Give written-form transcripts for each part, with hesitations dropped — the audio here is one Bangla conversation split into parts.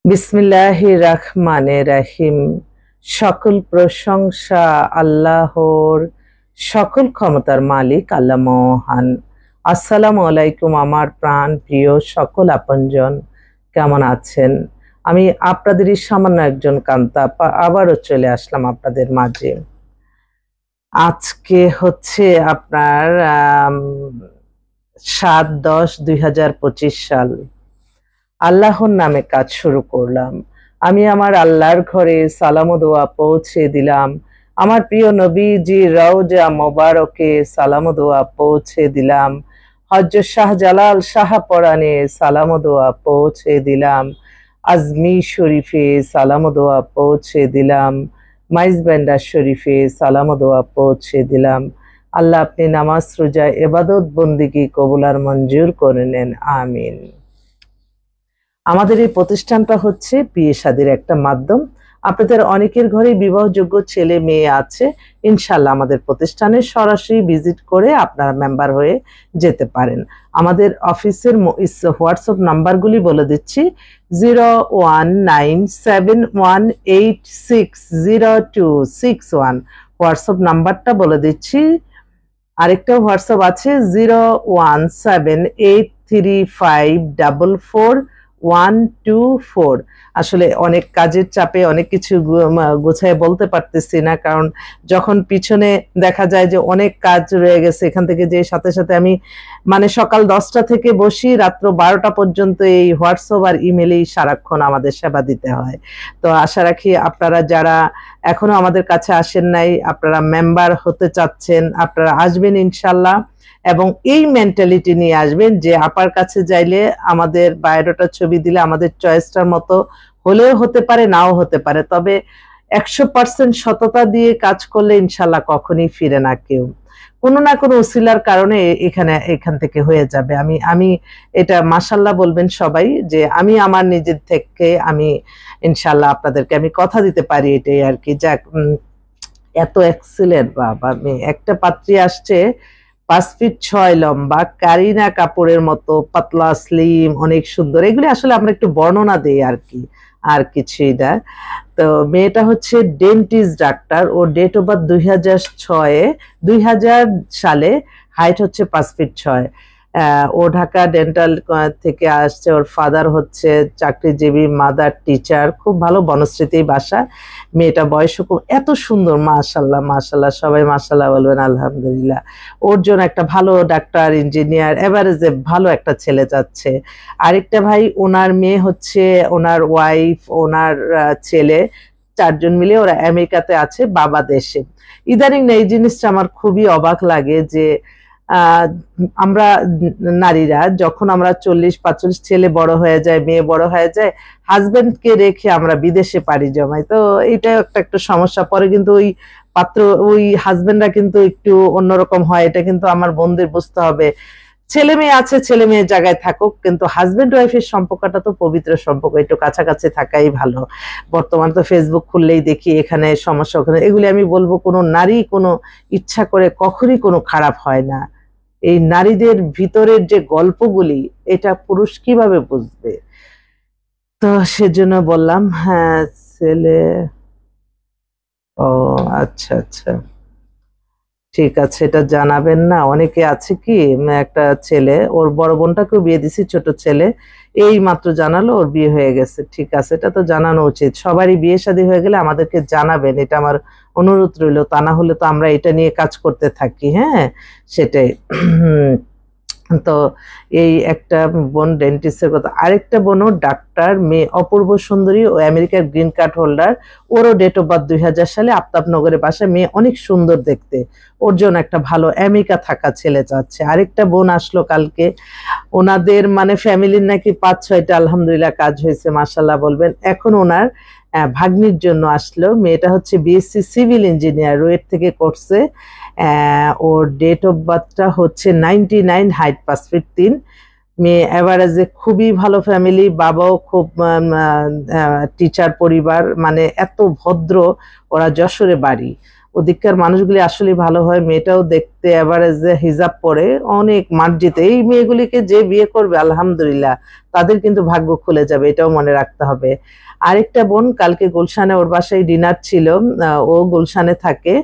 বিসমিল্লাহির রহমানির রহিম। সকল প্রশংসা আল্লাহর, সকল ক্ষমতার মালিক আল্লাহ মহান। আসসালামু আলাইকুম আমার প্রাণ প্রিয় সকল আপনজন, কেমন আছেন? আমি আপনাদেরই সামান্য একজন কান্তা আবারও চলে আসলাম আপনাদের মাঝে। আজকে হচ্ছে আপনার 7/10/2025 সাল। আল্লাহর নামে কাজ শুরু করলাম। আমি আমার আল্লাহর ঘরে সালাম ও দোয়া পৌঁছে দিলাম। আমার প্রিয় নবীজি রওজা মোবারকে সালাম ও দোয়া পৌঁছে দিলাম। হযরত শাহজালাল শাহপরানে সালাম ও দোয়া পৌঁছে দিলাম। আজমির শরীফে সালাম ও দোয়া পৌঁছে দিলাম। মাইজবান্ডার শরীফে সালাম ও দোয়া পৌঁছে দিলাম। আল্লাহ আপনি নামাজ রোজা ইবাদত বন্দিগি কবুল আর মঞ্জুর করে নেন, আমিন। আমাদের এই প্রতিষ্ঠানটা হচ্ছে বিয়ে শাদীর একটা মাধ্যম। আপনাদের অনেকের ঘরে বিবাহযোগ্য ছেলে মেয়ে আছে, ইনশাল্লাহ আমাদের প্রতিষ্ঠানে সরাসরি ভিজিট করে আপনারা মেম্বার হয়ে যেতে পারেন। আমাদের অফিসের হোয়াটসঅ্যাপ নাম্বারগুলি বলে দিচ্ছি: 019718600261 হোয়াটসঅ্যাপ নাম্বারটা বলে দিচ্ছি। আরেকটা হোয়াটসঅ্যাপ আছে 01783544 আসলে অনেক কাজের চাপে অনেক কিছু গুছায় বলতে পারতেছি না, কারণ যখন পিছনে দেখা যায় যে অনেক কাজ রয়ে গেছে, এখান থেকে যে সাথে সাথে আমি মানে সকাল 10টা থেকে বসি রাত্র 12টা পর্যন্ত এই হোয়াটসঅ্যাপ আর ইমেলেই সারাক্ষণ আমাদের সেবা দিতে হয়। তো আশা রাখি আপনারা যারা এখনো আমাদের কাছে আসেন নাই, আপনারা মেম্বার হতে চাচ্ছেন, আপনারা আসবেন ইনশাল্লাহ, এবং এই মেন্টালিটি নিয়ে আসবেন যে আপার কাছে যাইলে আমাদের বায়োডাটা ছবি দিলে আমাদের চয়েসটার মতো হলেও হতে পারে, নাও হতে পারে, তবে 100% সততা দিয়ে কাজ করলে ইনশাল্লাহ কখনই ফিরে না কেউ। কোনো না কোনো উসিলার কারণে এখান থেকে হয়ে যাবে। আমি এটা মাশাল্লাহ বলবেন সবাই যে আমি আমার নিজের থেকে আমি ইনশাল্লাহ আপনাদেরকে আমি কথা দিতে পারি, এটাই আর কি। যাক, এত এক্সিলেন্ট বাবা, একটা পাত্রী আসছে 5 ফিট 6 লম্বা, কারিনা কাপুরের মতো পাতলা স্লিম, অনেক সুন্দর। এগুলি আসলে আমরা একটু বর্ণনা দিই আর কি, আর কিছুই না। তো মেয়েটা হচ্ছে ডেন্টিস্ট ডাক্তার, ওর ডেট অফ বার্থ 2000 সালে, হাইট হচ্ছে 5 ফিট 6। ও ঢাকা ডেন্টাল থেকে আসছে। ওর ফাদার হচ্ছে চাকরিজীবী, মাদার টিচার, খুব ভালো বনশ্রীতেই বাসা। মেয়েটা বয়সও খুব, এত সুন্দর, মাশাল্লাহ মাশাল্লাহ, সবাই মাশাল্লাহ বলবেন আলহামদুলিল্লাহ। ওর জন্য একটা ভালো ডাক্তার, ইঞ্জিনিয়ার, এভারেজে ভালো একটা ছেলে যাচ্ছে। আরেকটা ভাই, ওনার মেয়ে হচ্ছে, ওনার ওয়াইফ, ওনার ছেলে, 4 জন মিলে ওরা আমেরিকাতে আছে, বাবা দেশে। ইদানিং না এই জিনিসটা আমার খুবই অবাক লাগে যে আমরা নারীরা যখন আমরা 40-45 ছেলে বড় হয়ে যায়, মেয়ে বড় হয়ে যায়, হাজবেন্ডকে রেখে আমরা বিদেশে পাড়ি জমাই। তো এটা একটা সমস্যা পরে, কিন্তু ওই পাত্র, ওই হাজবেন্ডরা কিন্তু একটু অন্যরকম হয়। এটা কিন্তু আমার বোনদের বুঝতে হবে। ছেলে মেয়ে আছে, ছেলে মেয়ের জায়গায় থাকুক, কিন্তু হাজবেন্ড ওয়াইফের সম্পর্কটা তো পবিত্র সম্পর্ক, একটু কাছাকাছি থাকাই ভালো। বর্তমান তো ফেসবুক খুললেই দেখি এখানে সমস্যা, ওখানে, এগুলি আমি বলবো কোনো নারী কোনো ইচ্ছা করে কখনই কোনো খারাপ হয় না। এই নারীদের ভিতরের যে গল্পগুলি, এটা পুরুষ কিভাবে বুঝবে? তো সেজন্য বললাম, হ্যাঁ ছেলে, ও আচ্ছা আচ্ছা, ঠিক আছে, এটা জানাবেন না? অনেকে আছে কি, একটা ছেলে, ওর বড় বোনটাকেও বিয়ে দিছি, ছোট ছেলে এই মাত্র জানালো ওর বিয়ে হয়ে গেছে। ঠিক আছে, এটা তো জানানো উচিত, সবারই বিয়ে শাদী হয়ে গেলে আমাদেরকে জানাবেন, এটা আমার অনুরোধ রইল। তা না হলে তো আমরা এটা নিয়ে কাজ করতে থাকি। হ্যাঁ, সেটাই। তো এই একটা বোন ডেন্টিস্টের কথা, আরেকটা বোনও ডাক্তার, মেয়ে অপূর্ব সুন্দরী, ও আমেরিকার গ্রিন কার্ড হোল্ডার। ওরও ডেট অফ বার্থ 2000 সালে, আফতাবনগরে বাসা। মেয়ে অনেক সুন্দর দেখতে, ওর জন্য একটা ভালো আমেরিকা থাকা ছেলে চাচ্ছে। আরেকটা বোন আসলো কালকে, ওনাদের মানে ফ্যামিলির নাকি 5-6টা আলহামদুলিল্লাহ কাজ হয়েছে, মাশাল্লাহ বলবেন। এখন ওনার ভাগ্নির জন্য আসলো। মেয়েটা হচ্ছে বিএসসি সিভিল ইঞ্জিনিয়ার, রুয়েট থেকে করছে। ওর ডেট অফ বার্থটা হচ্ছে 99, হাইট 5 ফিট 3। মেয়ে এভারেজে খুবই ভালো ফ্যামিলি, বাবাও খুব টিচার পরিবার, মানে এত ভদ্র। ওরা যশোরে বাড়ি, ওদিককার মানুষগুলি আসলে ভালো হয়। মেয়েটাও দেখতে দেখতে এভারেজে হিজাব পরে অনেক মার্জিত, এই মেয়েগুলিকে যে বিয়ে করবে আলহামদুলিল্লাহ তাদের কিন্তু ভাগ্য খুলে যাবে, এটাও মনে রাখতে হবে। আরেকটা বোন কালকে গুলশানে, ওর বাসায় ডিনার ছিল, ও গুলশানে থাকে,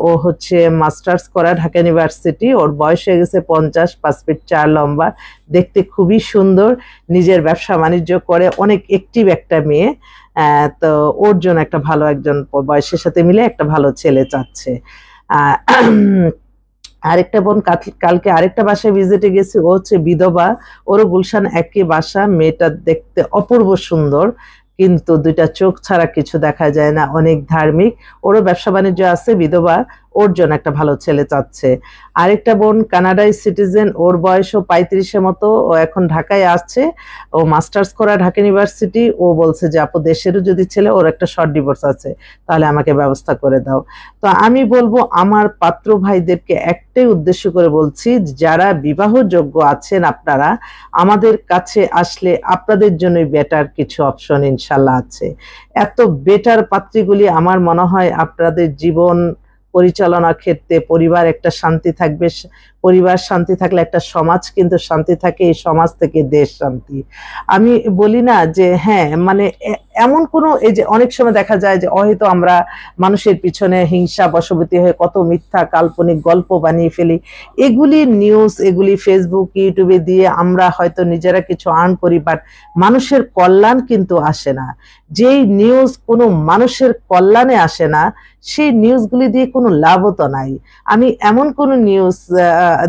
ও হচ্ছে মাস্টার্স করা ঢাকা ইউনিভার্সিটি, ওর বয়স হয়ে গেছে 50, 5 ফিট 4 লম্বা, দেখতে খুবই সুন্দর, নিজের ব্যবসা বাণিজ্য করে, অনেক অ্যাক্টিভ একটা মেয়ে। তো ওর জন্য একটা ভালো একজন বয়সের সাথে মিলে একটা ভালো ছেলে চাচ্ছে। আরেকটা বোন কালকে আরেকটা বাসায় ভিজিটে গেছি, ও হচ্ছে বিধবা, ওরও গুলশান একই বাসা, মেয়েটা দেখতে অপূর্ব সুন্দর, কিন্তু দুইটা চোখ ছাড়া কিছু দেখা যায় না, অনেক ধার্মিক, ওরও ব্যবসা বাণিজ্য আছে, বিধবা, ওর জন্য একটা ভালো ছেলে চাচ্ছে। আরেকটা বোন কানাডায় সিটিজেন, ওর বয়সও 35-এর মতো, ও এখন ঢাকায় আসছে, ও মাস্টার্স করা ঢাকা ইউনিভার্সিটি, ও বলছে যে আপু দেশেরও যদি ছেলে, ওর একটা শর্ট ডিভোর্স আছে, তাহলে আমাকে ব্যবস্থা করে দাও। তো আমি বলবো আমার পাত্র ভাইদেরকে একটাই উদ্দেশ্য করে বলছি, যারা বিবাহযোগ্য আছেন আপনারা আমাদের কাছে আসলে আপনাদের জন্যই বেটার কিছু অপশন ইনশাল্লাহ আছে। এত বেটার পাত্রীগুলি আমার মনে হয় আপনাদের জীবন পরিচালনার ক্ষেত্রে, পরিবার একটা শান্তি থাকবে, পরিবার শান্তি থাকলে একটা সমাজ কিন্তু শান্তি থাকে, এই সমাজ থেকে দেশ শান্তি। আমি বলি না যে হ্যাঁ মানে এমন কোনো, এই যে অনেক সময় দেখা যায় যে হয়তো আমরা মানুষের পিছনে হিংসা বশবর্তী হয়ে কত মিথ্যা কাল্পনিক গল্প বানিয়ে ফেলি, এগুলি নিউজ, এগুলি ফেসবুক ইউটিউবে দিয়ে আমরা হয়তো নিজেরা কিছু আর্ন করি, বাট মানুষের কল্যাণ কিন্তু আসে না। যেই নিউজ কোনো মানুষের কল্যাণে আসে না, সেই নিউজগুলি দিয়ে কোনো লাভও তো নাই। আমি এমন কোনো নিউজ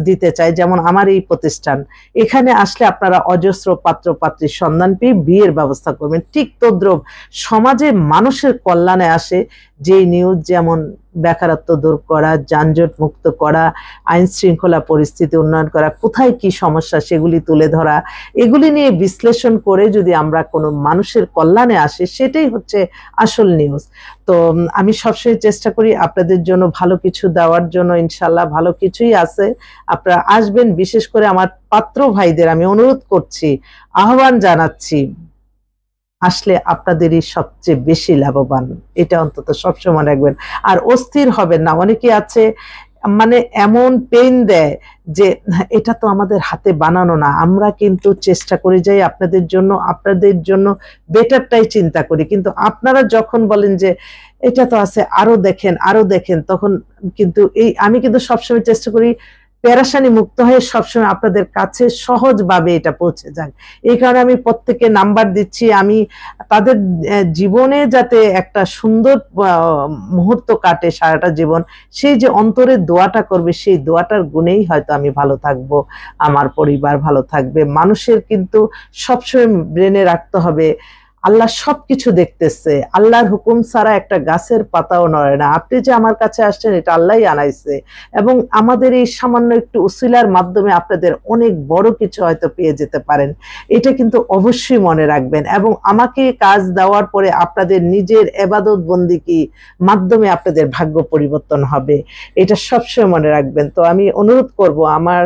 দিতে চাই, যেমন আমার এই প্রতিষ্ঠান, এখানে আসলে আপনারা অজস্র পাত্র পাত্রীর সন্ধান পেয়ে বিয়ের ব্যবস্থা করবেন, ঠিক তদ্রুপ সমাজে মানুষের কল্যাণে আসে যে নিউজ, যেমন বেকারত্ব দূর করা, যানজট মুক্ত করা, আইন শৃঙ্খলা পরিস্থিতি উন্নয়ন করা, কোথায় কি সমস্যা সেগুলি তুলে ধরা, এগুলি নিয়ে বিশ্লেষণ করে যদি আমরা কোনো মানুষের কল্যাণে আসি, সেটাই হচ্ছে আসল নিউজ। তো আমি সবসময় চেষ্টা করি আপনাদের জন্য ভালো কিছু দেওয়ার জন্য, ইনশাল্লাহ ভালো কিছুই আছে, আপনারা আসবেন। বিশেষ করে আমার পাত্র ভাইদের আমি অনুরোধ করছি, আহ্বান জানাচ্ছি, আসলে আপনাদেরই সবচেয়ে বেশি লাভবান, এটা অন্তত সবসময় রাখবেন। আর অস্থির হবেন না, অনেকে আছে মানে এমন পেইন দেয় যে এটা তো আমাদের হাতে বানানো না, আমরা কিন্তু চেষ্টা করে যাই আপনাদের জন্য বেটারটাই চিন্তা করি, কিন্তু আপনারা যখন বলেন যে এটা তো আছে আরো দেখেন, তখন কিন্তু আমি কিন্তু সবসময় চেষ্টা করি পেরেশানি মুক্ত হয়ে সবসময় আপনাদের কাছে সহজভাবে এটা পৌঁছে যাক। এই কারণে আমি প্রত্যেককে নাম্বার দিচ্ছি, আমি তাদের জীবনে যাতে একটা সুন্দর মুহূর্ত কাটে সারাটা জীবন, সেই যে অন্তরের দোয়াটা করবে, সেই দোয়াটার গুণেই হয়তো আমি ভালো থাকবো, আমার পরিবার ভালো থাকবে। মানুষের কিন্তু সবসময় ব্রেনে রাখতে হবে আল্লাহ সবকিছু দেখতেছে, আল্লাহর হুকুম ছাড়া একটা গাছের পাতাও নড়ে না। আপনি যে আমার কাছে আসছেন এটা আল্লাহই আনাইছে, এবং আমাদের এই সামান্য একটু উসিলার মাধ্যমে আপনাদের অনেক বড় কিছু হয়তো পেয়ে যেতে পারেন, এটা কিন্তু অবশ্যই মনে রাখবেন। এবং আমাকে কাজ দেওয়ার পরে আপনাদের নিজের ইবাদত বন্দিকি মাধ্যমে আপনাদের ভাগ্য পরিবর্তন হবে, এটা সবসময় মনে রাখবেন। তো আমি অনুরোধ করব আমার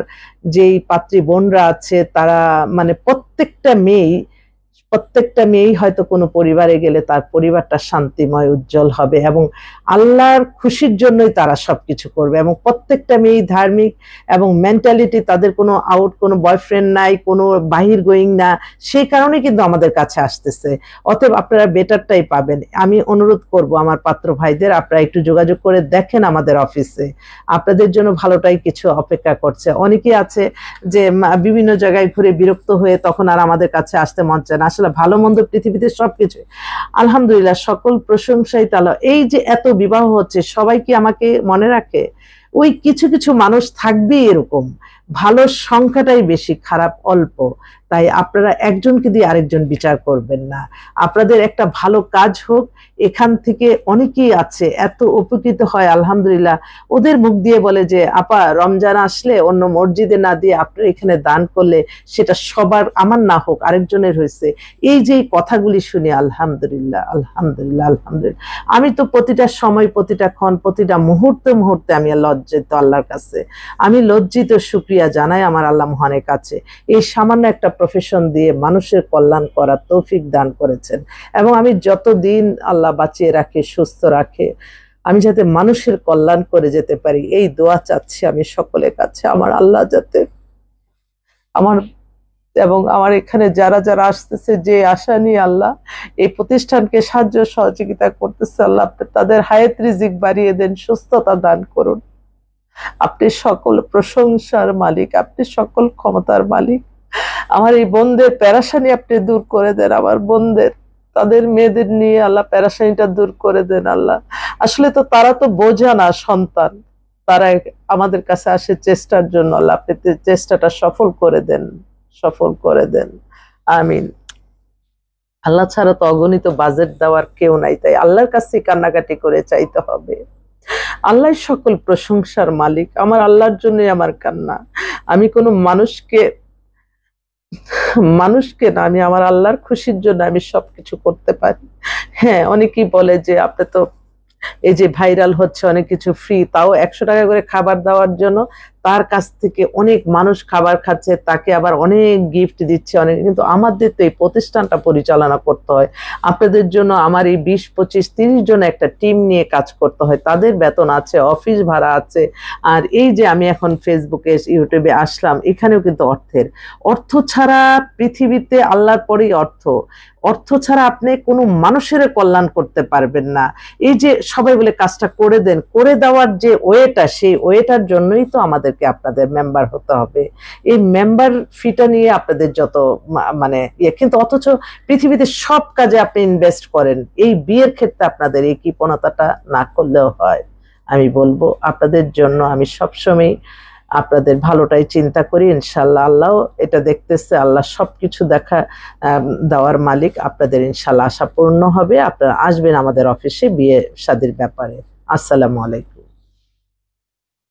যেই পাত্রী বোনরা আছে তারা মানে প্রত্যেকটা মেয়েই হয়তো কোনো পরিবারে গেলে তার পরিবারটা শান্তিময় উজ্জ্বল হবে, এবং আল্লাহর খুশির জন্যই তারা সবকিছু করবে। এবং প্রত্যেকটা মেয়েই ধার্মিক, এবং মেন্টালিটি তাদের কোনো বয়ফ্রেন্ড নাই, কোনো বাহির গোয়িং না, সেই কারণে কিন্তু আমাদের কাছে আসতেছে। অতএব আপনারা বেটারটাই পাবেন। আমি অনুরোধ করব আমার পাত্র ভাইদের, আপনারা একটু যোগাযোগ করে দেখেন আমাদের অফিসে, আপনাদের জন্য ভালোটাই কিছু অপেক্ষা করছে। অনেকেই আছে যে বিভিন্ন জায়গায় ঘুরে বিরক্ত হয়ে তখন আর আমাদের কাছে আসতে মন চায় না। আসলে ভালো মন্দ পৃথিবীতে সবকিছু আলহামদুলিল্লাহ, সকল প্রশংসাই তাআলা। এই যে এত বিবাহ হচ্ছে, সবাই কি আমাকে মনে রাখে? ওই কিছু কিছু মানুষ থাকবেই এরকম, ভালো সংখ্যাটাই বেশি, খারাপ অল্প। তাই আপনারা একজনকে দিয়ে আরেকজন বিচার করবেন না। আপনাদের একটা ভালো কাজ হোক, এখান থেকে অনেকেই আছে এত উপকৃত হয় আলহামদুলিল্লাহ। ওদের মুখ দিয়ে বলে যে আপা রমজান আসলে অন্য মসজিদে না দিয়ে আপনারা এখানে দান করলে সেটা সবার, আমার না হোক আরেকজনের হয়েছে। এই যে কথাগুলি শুনি আলহামদুলিল্লাহ আলহামদুলিল্লাহ আলহামদুলিল্লাহ। আমি তো প্রতিটা সময়, প্রতিটা ক্ষণ, প্রতিটা মুহূর্তে মুহূর্তে আমি লজ্জিত আল্লাহর কাছে, আমি লজ্জিত, শুকরিয়া জানাই আমার আল্লাহ মহানের কাছে, এই সামান্য একটা প্রফেশন দিয়ে মানুষের কল্যাণ করার তৌফিক দান করেছেন। এবং আমি যতদিন আল্লাহ বাঁচিয়ে রাখে, সুস্থ রাখে, আমি যাতে মানুষের কল্যাণ করে যেতে পারি, এই দোয়া চাচ্ছি আমি সকলের কাছে। আমার আল্লাহ যাতে আমার এবং আমার এখানে যারা যারা আসতেছে, যে আশা নিয়ে আল্লাহ এই প্রতিষ্ঠানকে সাহায্য সহযোগিতা করতেছে, আল্লাহ আপনি তাদের হায়াত রিজিক বাড়িয়ে দেন, সুস্থতা দান করুন। আপনি সকল প্রশংসার মালিক, আপনি সকল ক্ষমতার মালিক। আমার এই বোনদের পেরেশানি আপনি দূর করে দেন, আমার বোনদের তাদের মেয়েদের নিয়ে আল্লাহ পেরেশানিটা দূর করে দেন আল্লাহ। আসলে তো তারা তো বোঝা না সন্তান, তারা আমাদের কাছে আসে চেষ্টার জন্য, আল্লাহ আপনি চেষ্টাটা সফল করে দেন, সফল করে দেন, আমিন। আল্লাহ ছাড়া তো অগণিত বাজেট দেওয়ার কেউ নাই, তাই আল্লাহর কাছে কান্নাকাটি করে চাইতে হবে। আল্লাহ সকল প্রশংসার মালিক, আমার আল্লাহর জন্যই আমার কান্না। আমি কোনো মানুষকে না, আমি আমার আল্লাহর খুশির জন্য আমি সবকিছু করতে পারি। হ্যাঁ, অনেকেই বলে যে আপনি তো এই যে ভাইরাল হচ্ছে অনেক কিছু ফ্রি, তাও 100 টাকা করে খাবার দেওয়ার জন্য তার কাছ থেকে অনেক মানুষ খাবার খাচ্ছে, তাকে আবার অনেক গিফট দিচ্ছে অনেক। কিন্তু আমাদের তো এই প্রতিষ্ঠানটা পরিচালনা করতে হয়, আপনাদের জন্য আমার এই 20, 25, 30 জন একটা টিম নিয়ে কাজ করতে হয়, তাদের বেতন আছে, অফিস ভাড়া আছে। আর এই যে আমি এখন ফেসবুকে ইউটিউবে আসলাম, এখানেও কিন্তু অর্থ ছাড়া পৃথিবীতে আল্লাহর পরেই অর্থ ছাড়া আপনি কোনো মানুষের কল্যাণ করতে পারবেন না। এই যে সবাই বলে কাজটা করে দেন, করে দেওয়ার যে ওয়েটা, সেই ওয়েটার জন্যই তো আমাদেরকে আপনাদের মেম্বার হতে হবে। এই মেম্বার ফিটা নিয়ে আপনাদের যত মানে কিন্তু অথচ পৃথিবীতে সব কাজে আপনি ইনভেস্ট করেন, এই বিয়ের ক্ষেত্রে আপনাদের এই কৃপণতাটা না করলেও হয়। আমি বলবো আপনাদের জন্য আমি সবসময় আপনাদের ভালোটাই চিন্তা করি। ইনশাল্লাহ আল্লাহ এটা দেখতেছে, আল্লাহ সবকিছু দেওয়ার মালিক। আপনাদের ইনশাল্লাহ আশা পূর্ণ হবে, আপনারা আসবেন আমাদের অফিসে বিয়ে শাদীর ব্যাপারে। আসসালামু আলাইকুম।